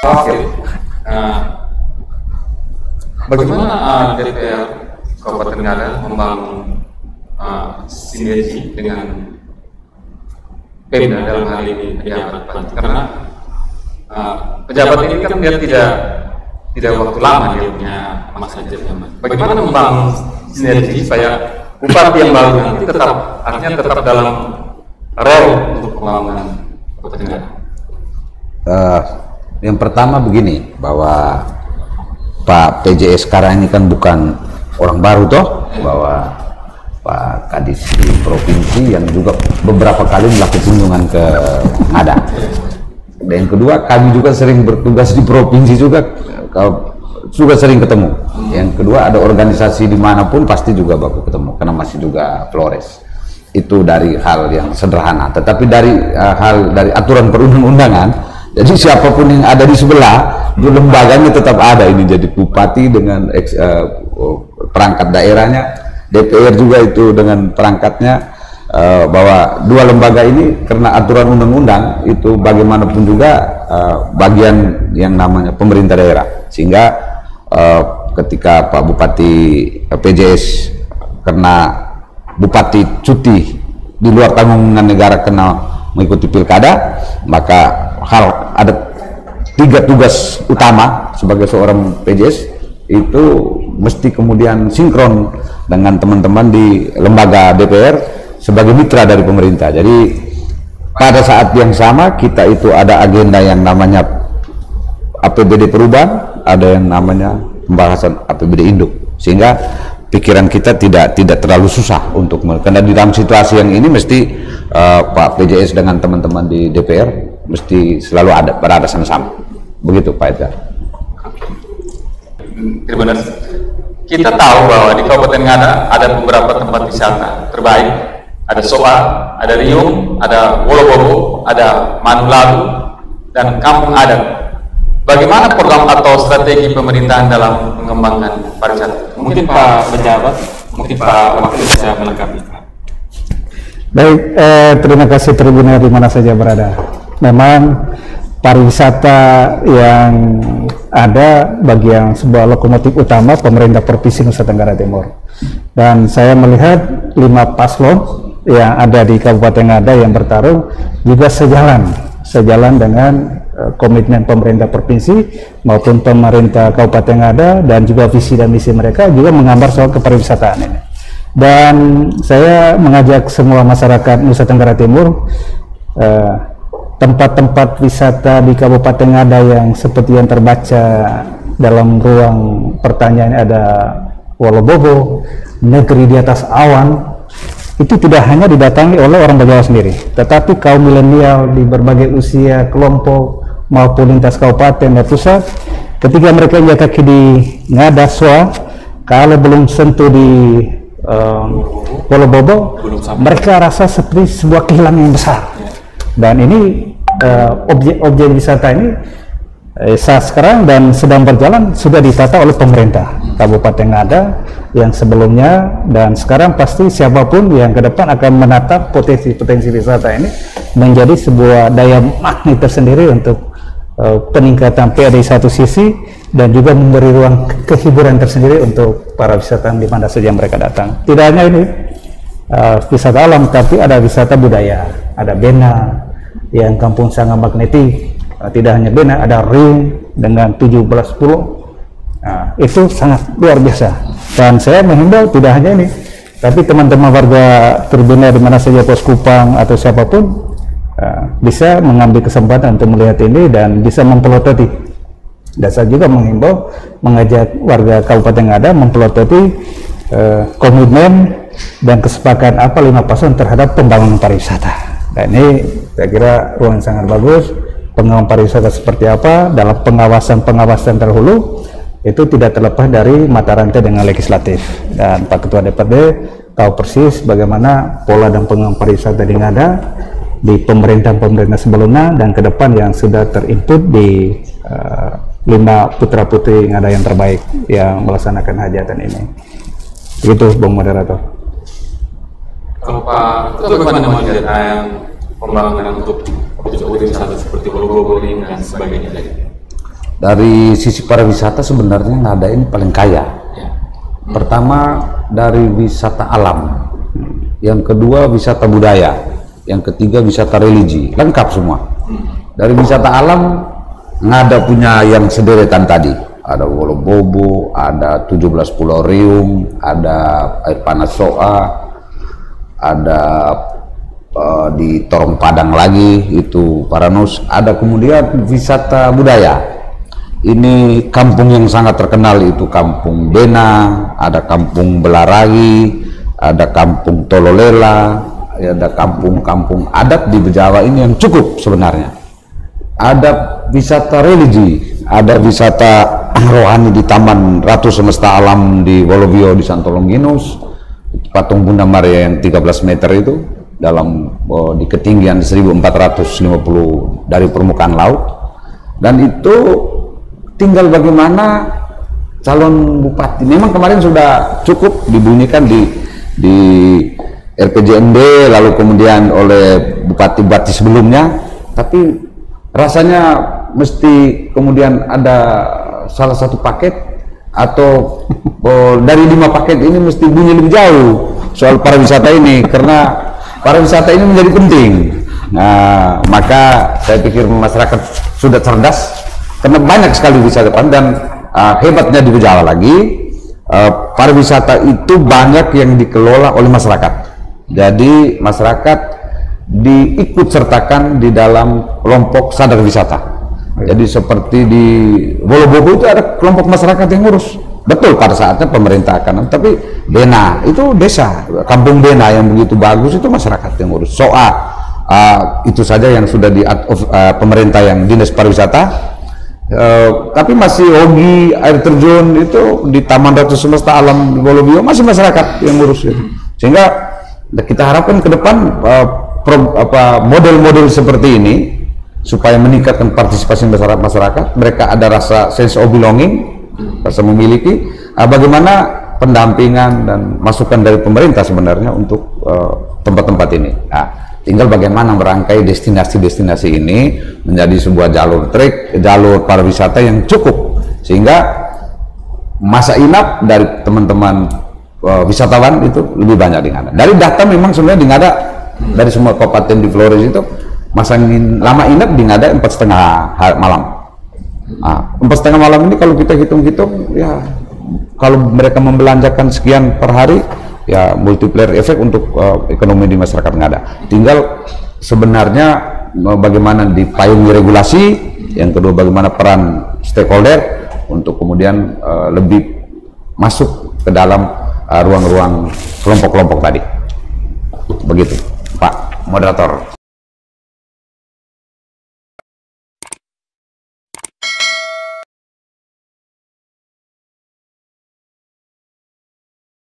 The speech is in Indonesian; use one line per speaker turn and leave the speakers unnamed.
Oke. Bagaimana DPR Kabupaten Ngada membangun sinergi dengan Pemda dalam hal ini pejabat, karena pejabat ini kan dia tidak waktu lama, dia punya masa jabatan. Bagaimana membangun sinergi supaya bupati yang baru nanti tetap dalam role untuk pembangunan Kabupaten Ngada?
Yang pertama begini, bahwa Pak PJS sekarang ini kan bukan orang baru toh, bahwa Pak Kadis di provinsi yang juga beberapa kali melakukan kunjungan ke Ngada. Dan yang kedua, kami juga sering bertugas di provinsi juga sering ketemu. Yang kedua, ada organisasi dimanapun pasti juga baku ketemu, karena masih juga Flores. Itu dari hal yang sederhana, tetapi dari hal dari aturan perundang-undangan. Jadi siapapun yang ada di sebelah, di lembaganya tetap ada. Ini jadi bupati dengan perangkat daerahnya, DPR juga itu dengan perangkatnya, bahwa dua lembaga ini karena aturan undang-undang itu bagaimanapun juga bagian yang namanya pemerintah daerah. Sehingga ketika Pak Bupati PJS karena Bupati cuti di luar tanggungan negara karena mengikuti pilkada, maka ada 3 tugas utama sebagai seorang PJS itu mesti kemudian sinkron dengan teman-teman di lembaga DPR sebagai mitra dari pemerintah. Jadi pada saat yang sama kita itu ada agenda yang namanya APBD perubahan, ada yang namanya pembahasan APBD induk, sehingga pikiran kita tidak terlalu susah untuk, karena di dalam situasi yang ini mesti Pak PJS dengan teman-teman di DPR mesti selalu berada sama-sama. Begitu Pak Edgar.
Terima kasih. Kita tahu bahwa di Kabupaten Ngada ada beberapa tempat wisata terbaik. Ada Soa, ada Riung, ada Wolobobo, ada Manulalu, dan Kampung Adat. Bagaimana program atau strategi pemerintahan dalam mengembangkan pariwisata? Mungkin Pak Pejabat, mungkin Pak Wakil bisa melengkapi.
Baik, terima kasih Tribunnya di mana saja berada. Memang pariwisata yang ada bagian sebuah lokomotif utama pemerintah Provinsi Nusa Tenggara Timur. Dan saya melihat 5 paslon yang ada di Kabupaten Ngada yang bertarung juga sejalan dengan komitmen pemerintah provinsi maupun pemerintah Kabupaten Ngada, dan juga visi dan misi mereka juga menggambar soal kepariwisataan ini. Dan saya mengajak semua masyarakat Nusa Tenggara Timur, tempat-tempat wisata di Kabupaten Ngada yang seperti yang terbaca dalam ruang pertanyaan, ada Wolobobo, negeri di atas awan, itu tidak hanya didatangi oleh orang Bajawa sendiri, tetapi kaum milenial di berbagai usia, kelompok maupun lintas kabupaten dan pusat, ketika mereka injak kaki di Ngada Soa, kalau belum sentuh di Wolobobo, mereka rasa seperti sebuah kehilangan yang besar. Dan ini objek wisata ini saat sekarang dan sedang berjalan sudah ditata oleh pemerintah Kabupaten Ngada yang sebelumnya, dan sekarang pasti siapapun yang ke depan akan menatap potensi wisata ini menjadi sebuah daya magnet tersendiri untuk peningkatan PAD di satu sisi, dan juga memberi ruang kehiburan tersendiri untuk para wisatawan di mana saja mereka datang. Tidak hanya ini wisata alam, tapi ada wisata budaya, ada Bena yang kampung sangat magnetik, tidak hanya Bena, ada Ring dengan 17 pulau. Itu sangat luar biasa. Dan saya menghimbau tidak hanya ini, tapi teman-teman warga Tribunnya di mana saja, Pos Kupang atau siapapun, bisa mengambil kesempatan untuk melihat ini dan bisa mempelototi. Dan saya juga menghimbau, mengajak warga Kabupaten Ngada mempelototi komitmen dan kesepakatan 5 paslon terhadap pembangunan pariwisata. Dan ini saya kira ruang yang sangat bagus. Pengembangan pariwisata seperti apa dalam pengawasan terhulu itu tidak terlepas dari mata rantai dengan legislatif, dan Pak Ketua DPRD tahu persis bagaimana pola dan pengembangan pariwisata di Ngada di pemerintahan sebelumnya dan ke depan yang sudah terinput di 5 putra putri Ngada yang terbaik yang melaksanakan hajatan ini. Begitu Bung Moderator.
Kalau Pak Ketua bagaimana melihat pembangunan untuk objek wisata seperti Wolobobo dan sebagainya?
Dari sisi pariwisata sebenarnya Ngada ini paling kaya. Pertama dari wisata alam, yang kedua wisata budaya, yang ketiga wisata religi, lengkap semua. Dari wisata alam Ngada punya yang sederetan tadi, ada Wolobobo, ada 17 Pulau Riung, ada air panas Soa, ada di Torong Padang lagi itu Paranus, ada kemudian wisata budaya. Ini kampung yang sangat terkenal itu Kampung Bena, ada Kampung Belaragi, ada Kampung Tololela, ada kampung-kampung adat di Bejawa ini yang cukup sebenarnya. Ada wisata religi, ada wisata rohani di Taman Ratu Semesta Alam di Wolowio di Santolongginus, patung Bunda Maria yang 13 meter itu di ketinggian 1450 dari permukaan laut, dan itu tinggal bagaimana calon bupati. Memang kemarin sudah cukup dibunyikan di RPJMD, lalu kemudian oleh bupati-bupati sebelumnya, tapi rasanya mesti kemudian ada salah satu paket atau dari 5 paket ini mesti bunyi lebih jauh soal pariwisata ini, karena pariwisata ini menjadi penting. Nah, maka saya pikir masyarakat sudah cerdas karena banyak sekali wisatawan, dan hebatnya di Bejawa lagi pariwisata itu banyak yang dikelola oleh masyarakat. Jadi masyarakat diikut sertakan di dalam kelompok sadar wisata. Jadi seperti di Wolobobo itu ada kelompok masyarakat yang ngurus. Betul pada saatnya pemerintah akan, tapi Bena itu desa, Kampung Bena yang begitu bagus itu masyarakat yang ngurus. Soa itu saja yang sudah di pemerintah yang dinas pariwisata. Tapi masih hobi air terjun itu di Taman Ratu Semesta Alam di Wolowio masih masyarakat yang ngurus itu. Sehingga kita harapkan ke depan model-model seperti ini supaya meningkatkan partisipasi masyarakat, mereka ada rasa sense of belonging, rasa memiliki, bagaimana pendampingan dan masukan dari pemerintah sebenarnya untuk tempat-tempat ini. Nah, tinggal bagaimana merangkai destinasi-destinasi ini menjadi sebuah jalur pariwisata yang cukup, sehingga masa inap dari teman-teman wisatawan itu lebih banyak di Ngada. Dari data memang sebenarnya di Ngada, dari semua kabupaten di Flores itu masa lama inap di Ngada 4,5 malam. 4,5 malam ini kalau kita hitung-hitung, ya kalau mereka membelanjakan sekian per hari, ya multiplier efek untuk ekonomi di masyarakat Ngada. Tinggal sebenarnya bagaimana dipayungi regulasi, yang kedua bagaimana peran stakeholder untuk kemudian lebih masuk ke dalam ruang-ruang kelompok-kelompok tadi. Begitu Pak Moderator.